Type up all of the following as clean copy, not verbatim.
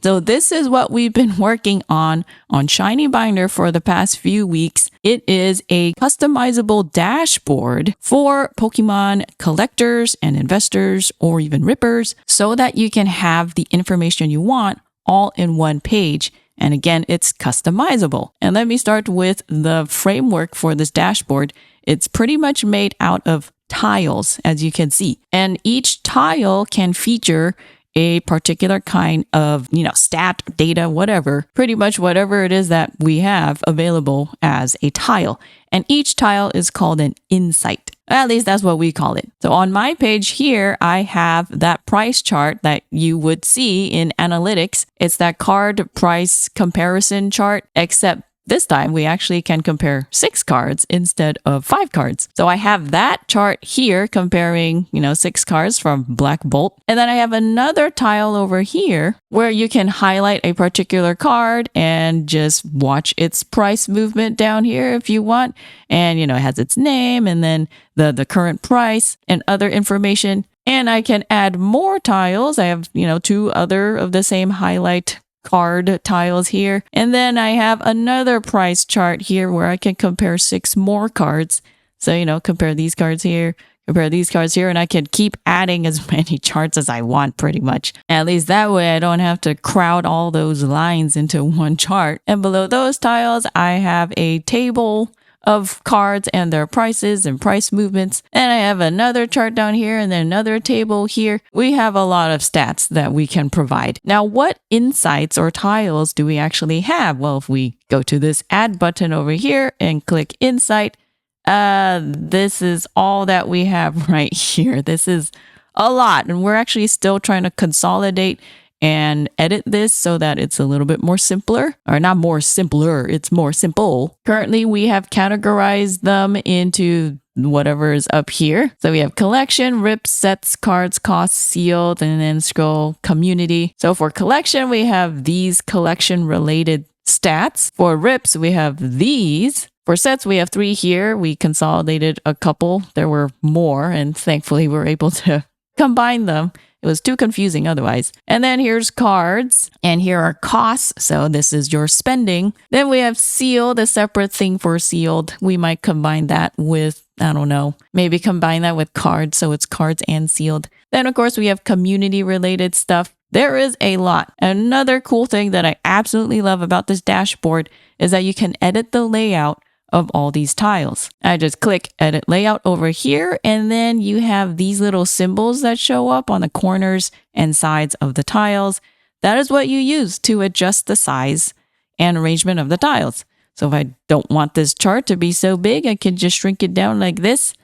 So this is what we've been working on ShinyBinder for the past few weeks. It is a customizable dashboard for Pokemon collectors and investors or even rippers so that you can have the information you want all in one page. And again, it's customizable. And let me start with the framework for this dashboard. It's pretty much made out of tiles, as you can see. And each tile can feature a particular kind of, stat, data, whatever, pretty much whatever it is that we have available as a tile. And each tile is called an insight. At least that's what we call it. So on my page here, I have that price chart that you would see in analytics. It's that card price comparison chart, except this time we actually can compare 6 cards instead of 5 cards. So I have that chart here comparing, 6 cards from Black Bolt. And then I have another tile over here where you can highlight a particular card and just watch its price movement down here if you want. And, it has its name and then the current price and other information. And I can add more tiles. I have, 2 other of the same highlight card tiles here. And then I have another price chart here where I can compare 6 more cards. So, compare these cards here, compare these cards here, and I can keep adding as many charts as I want pretty much. At least that way I don't have to crowd all those lines into one chart. And below those tiles, I have a table of cards and their prices and price movements. And I have another chart down here and then another table here. We have a lot of stats that we can provide. Now, what insights or tiles do we actually have? Well, if we go to this add button over here and click insight, this is all that we have right here. This is a lot. And we're actually still trying to consolidate and edit this so that it's a little bit more simpler, or not more simpler, it's more simple. Currently, we have categorized them into whatever is up here. So we have collection, rips, sets, cards, costs, sealed, and then scroll community. So for collection, we have these collection related stats. For rips, we have these. For sets, we have 3 here. We consolidated a couple. There were more, and thankfully we're able to combine them. It was too confusing otherwise. And then here's cards, and here are costs. So this is your spending. Then we have sealed, a separate thing for sealed. We might combine that with, I don't know, maybe combine that with cards. So it's cards and sealed. Then, of course, we have community related stuff. There is a lot. Another cool thing that I absolutely love about this dashboard is that you can edit the layout of all these tiles. I just click edit layout over here, and then you have these little symbols that show up on the corners and sides of the tiles. That is what you use to adjust the size and arrangement of the tiles. So if I don't want this chart to be so big, I can just shrink it down like this.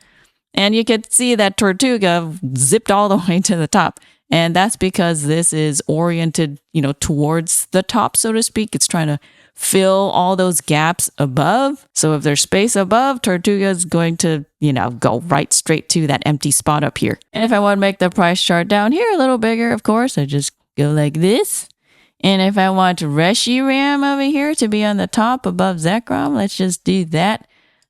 And you can see that Tortuga zipped all the way to the top. And that's because this is oriented, towards the top, so to speak. It's trying to fill all those gaps above. So if there's space above, Tortuga is going to, go right straight to that empty spot up here. And if I want to make the price chart down here a little bigger, of course, I just go like this. And if I want Reshiram over here to be on the top above Zekrom, let's just do that.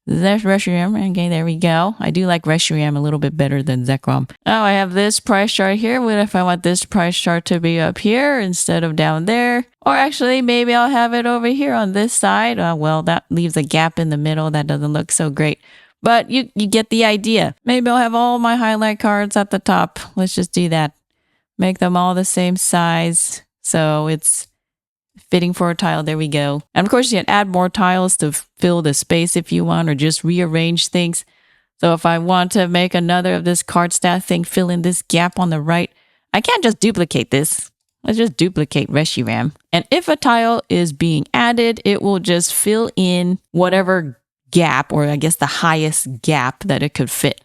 There's Reshiram. Okay, there we go. I do like Reshiram a little bit better than Zekrom. Oh, I have this price chart here. What if I want this price chart to be up here instead of down there? Or actually, maybe I'll have it over here on this side. Well, that leaves a gap in the middle. That doesn't look so great. But you get the idea. Maybe I'll have all my highlight cards at the top. Let's just do that. Make them all the same size. So it's fitting for a tile. There we go. And of course, you can add more tiles to fill the space if you want, or just rearrange things. So if I want to make another of this card stat thing, fill in this gap on the right, I can't just duplicate this. Let's just duplicate Reshiram. And if a tile is being added, it will just fill in whatever gap, or I guess the highest gap that it could fit.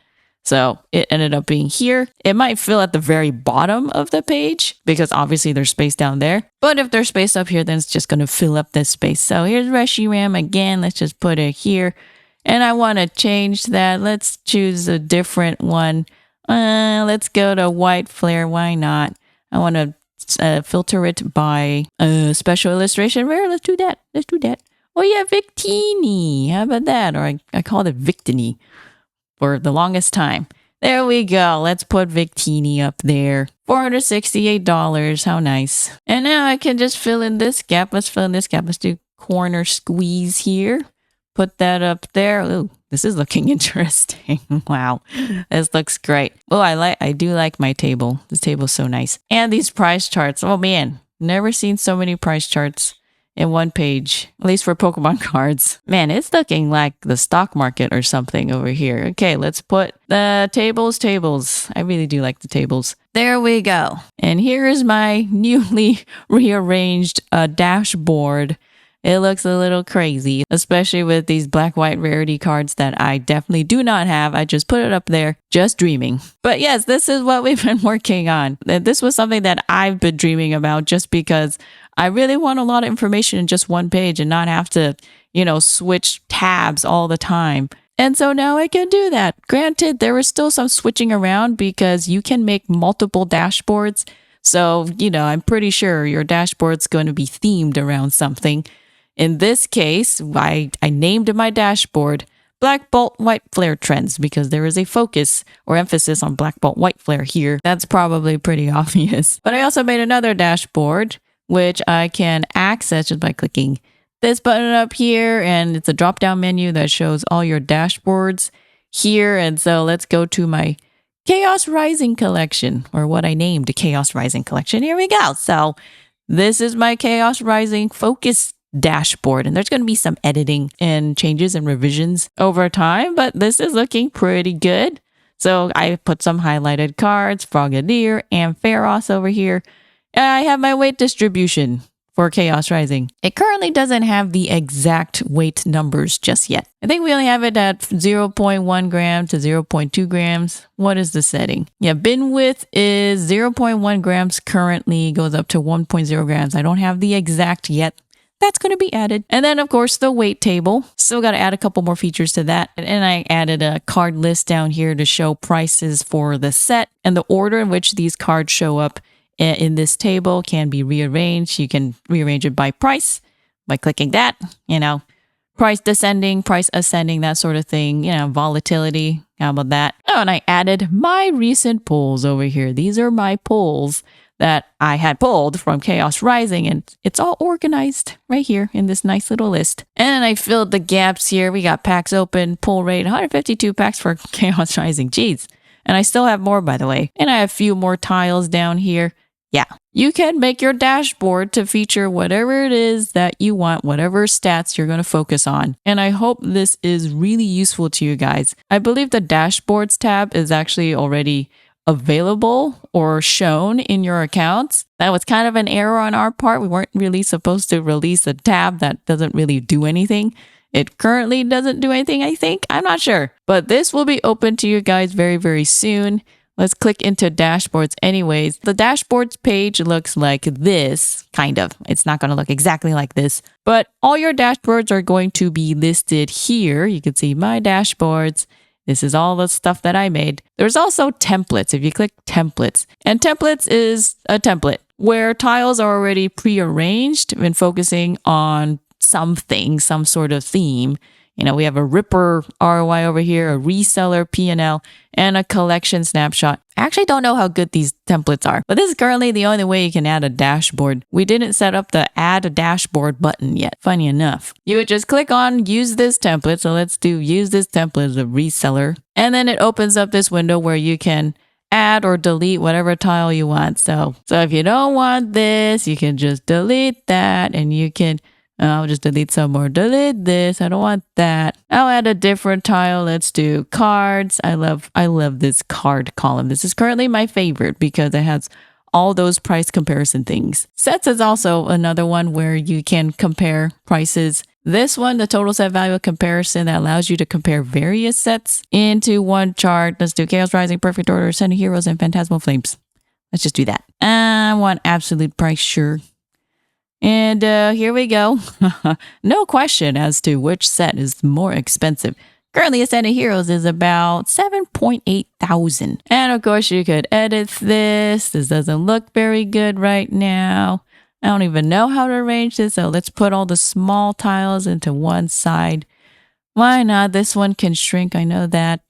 So it ended up being here. It might fill at the very bottom of the page because obviously there's space down there. But if there's space up here, then it's just going to fill up this space. So here's Reshiram again. Let's just put it here. And I want to change that. Let's choose a different one. Let's go to white flare. Why not? I want to filter it by special illustration rare. Let's do that. Oh yeah, Victini. How about that? Or I called it Victini for the longest time. There we go. Let's put Victini up there. $468. How nice. And now I can just fill in this gap. Let's fill in this gap. Let's do corner squeeze here. Put that up there. Ooh, this is looking interesting. Wow. This looks great. Oh, I do like my table. This table's so nice. And these price charts. Oh man, never seen so many price charts in one page, at least for Pokemon cards. Man, it's looking like the stock market or something over here. Okay, let's put the tables. I really do like the tables. There we go. And here is my newly rearranged dashboard. It looks a little crazy, especially with these black-white rarity cards that I definitely do not have. I just put it up there, just dreaming. But yes, this is what we've been working on. This was something that I've been dreaming about just because I really want a lot of information in just one page and not have to, switch tabs all the time. And so now I can do that. Granted, there is still some switching around because you can make multiple dashboards. So, I'm pretty sure your dashboard's going to be themed around something. In this case, I named my dashboard Black Bolt White Flare Trends because there is a focus or emphasis on Black Bolt White Flare here. That's probably pretty obvious. But I also made another dashboard, which I can access just by clicking this button up here. And it's a drop-down menu that shows all your dashboards here. And so let's go to my Chaos Rising collection, or what I named Chaos Rising collection. Here we go. So this is my Chaos Rising focus dashboard, and there's going to be some editing and changes and revisions over time, but this is looking pretty good. So I put some highlighted cards, Frogadier and Pharos over here. And I have my weight distribution for Chaos Rising. It currently doesn't have the exact weight numbers just yet. I think we only have it at 0.1 gram to 0.2 grams. What is the setting? Yeah, bin width is 0.1 grams currently, goes up to 1.0 grams. I don't have the exact yet. That's going to be added. And then, of course, the weight table. Still got to add a couple more features to that. And I added a card list down here to show prices for the set. And the order in which these cards show up in this table can be rearranged. You can rearrange it by price by clicking that, price descending, price ascending, that sort of thing, volatility. How about that? Oh, and I added my recent pulls over here. These are my pulls that I had pulled from Chaos Rising, and it's all organized right here in this nice little list. And I filled the gaps here. We got packs open, pull rate, 152 packs for Chaos Rising. Jeez. And I still have more, by the way. And I have a few more tiles down here. Yeah, you can make your dashboard to feature whatever it is that you want, whatever stats you're going to focus on. And I hope this is really useful to you guys. I believe the dashboards tab is actually already available or shown in your accounts. That was kind of an error on our part. We weren't really supposed to release a tab that doesn't really do anything. It currently doesn't do anything, I think. I'm not sure. But this will be open to you guys very, very soon. Let's click into dashboards anyways. The dashboards page looks like this, kind of. It's not going to look exactly like this, but all your dashboards are going to be listed here. You can see my dashboards. This is all the stuff that I made. There's also templates. If you click templates, and templates is a template where tiles are already prearranged and focusing on something, some sort of theme. We have a Ripper ROI over here, a reseller P&L, and a collection snapshot. I actually don't know how good these templates are, but this is currently the only way you can add a dashboard. We didn't set up the add a dashboard button yet, funny enough. You would just click on use this template. So let's do use this template as a reseller. And then it opens up this window where you can add or delete whatever tile you want. So if you don't want this, you can just delete that, and you can I'll just delete some more. Delete this. I don't want that. I'll add a different tile. Let's do cards. I love this card column. This is currently my favorite because it has all those price comparison things. Sets is also another one where you can compare prices. This one, the total set value comparison, that allows you to compare various sets into one chart. Let's do Chaos Rising, Perfect Order, Ascending Heroes, and Phantasmal Flames. Let's just do that. I want absolute price, sure. And here we go. No question as to which set is more expensive. Currently, Ascending Heroes is about 7.8 thousand. And of course, you could edit this. This doesn't look very good right now. I don't even know how to arrange this. So let's put all the small tiles into one side. Why not? This one can shrink. I know that.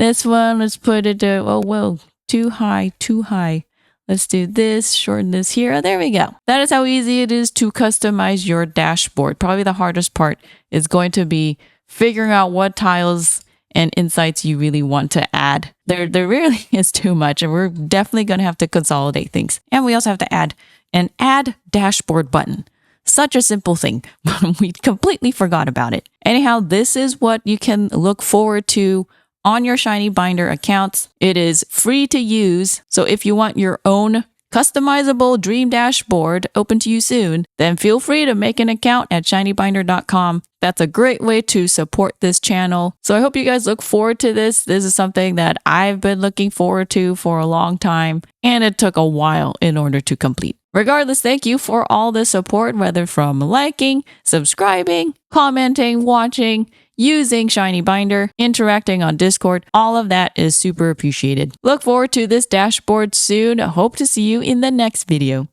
This one, let's put it to, oh, whoa, too high, too high. Let's do this, shorten this here. There we go. That is how easy it is to customize your dashboard. Probably the hardest part is going to be figuring out what tiles and insights you really want to add. There really is too much, and we're definitely going to have to consolidate things. And we also have to add an add dashboard button. Such a simple thing, but we completely forgot about it. Anyhow, this is what you can look forward to on your ShinyBinder accounts. It is free to use, so if you want your own customizable dream dashboard open to you soon, then feel free to make an account at ShinyBinder.com. That's a great way to support this channel. So I hope you guys look forward to this. This is something that I've been looking forward to for a long time, and it took a while in order to complete. Regardless, thank you for all the support, whether from liking, subscribing, commenting, watching, using ShinyBinder, interacting on Discord. All of that is super appreciated. Look forward to this dashboard soon. Hope to see you in the next video.